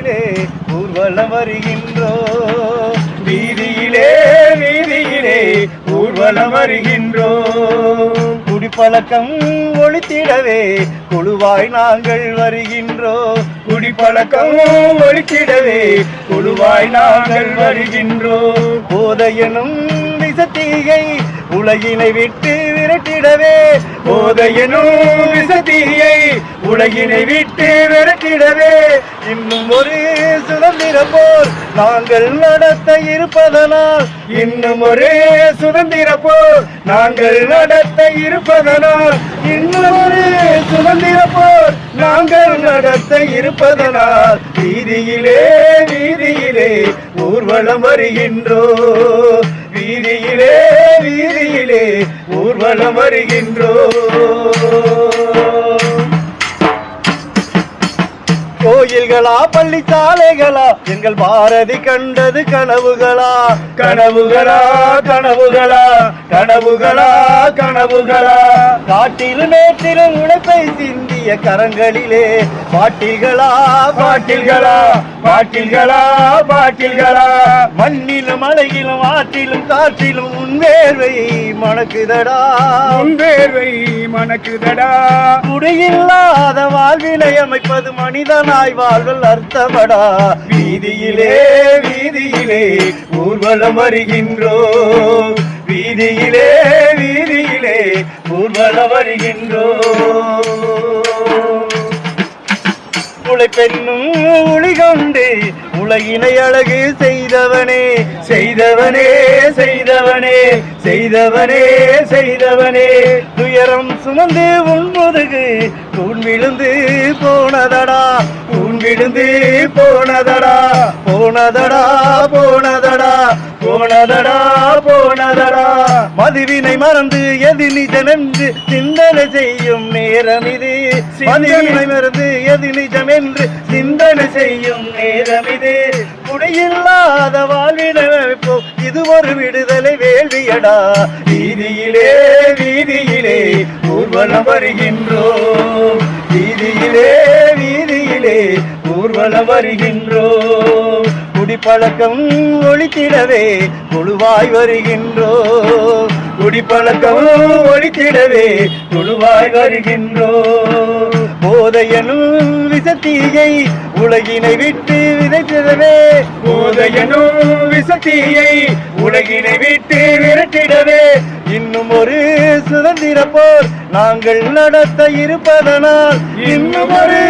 வீதியிலே ஊர்வலம் வருகின்றோம். வீதியிலே வீதியிலே ஊர்வலம் வருகின்றோம். குடிப்பழக்கம் ஒழித்திடவே குழுவாய் நாங்கள் வருகின்றோம். குடிப்பழக்கம் ஒழித்திடவே குழுவாய் நாங்கள் வருகின்றோம். போதையனும் விசத்தீயை உலகினை விட்டு விரட்டிடவே, போதையனும் விசத்தீயை உலகினை விட்டு விரட்டிடவே, இன்னும் ஒரு சுதந்திர போர் நாங்கள் நடத்த இருப்பதனால், இன்னும் ஒரு சுதந்திர போர் நாங்கள் நடத்த இருப்பதனால், இன்னும் ஒரு சுதந்திர போர் நாங்கள் நடத்த இருப்பதனால், வீதியிலே வீதியிலே ஊர்வலம் வருகின்றோம். வீதியிலே வீதியிலே ஊர்வலம் வருகின்றோம். கோயில்களா பள்ளிச்சாலைகளா எங்கள் பாரதி கண்டது கனவுகளா, கனவுகளா கனவுகளா கனவுகளா கனவுகளா. காட்டிலும் மேட்டிலும் உழைப்பை சிந்திய கரங்களிலே பாட்டில்களா பாட்டில்களா பாட்டில்களா பாட்டில்களா. மண்ணிலும் மலையிலும் ஆற்றிலும் காற்றிலும் உன்வேர்வை மணக்குதடா, உன்வேர்வை மணக்குதடா. குடியில்லாத வாழ்வினை அமைப்பது மனிதனாய் வாழ்வல் அர்த்தமடா. வீதியிலே வீதியிலே ஊர்வலம் வருகின்றோம். வீதியிலே வீதியிலே ஊர்வலம் வருகின்றோம். உழைப்பென்னும் ஒளிகொண்டு உலகினை அழகு செய்தவனே செய்தவனே செய்தவனே செய்தவனே செய்தவனே. துயரம் சுமந்து உன் முதுகு தூண் விழுந்து போனதடா, தூண் விழுந்து போனதடா போனதடா போனதடா போனதடா போனதடா. மதுவினை மறந்து எது நிஜமென்று சிந்தனை செய்யும் நேரம் இது, மதுவினை மறந்து எது நிஜம் என்று சிந்தனை செய்யும் நேரம் இது. குடியில்லாத வாழ்வினை அமைப்போம், இது ஒரு விடுதலை வேள்வியடா. வீதியிலே வீதியிலே ஊர்வலம் வருகின்றோம். வீதியிலே வீதியிலே ஊர்வலம் வருகின்றோம். குடிப்பழக்கம் ஒழித்திடவே குழுவாய் வருகின்றோம். குடிப்பழக்கம் ஒழித்திடவே குழுவாய் வருகின்றோம். போதையனும் விசத்தீயை உலகினை விட்டு விதைத்திடவே, போதையனும் விசத்தீயை உலகினை விட்டு விரட்டிடவே, இன்னும் ஒரு சுதந்திர போர் நாங்கள் நடத்த இருப்பதனால், இன்னும் ஒரு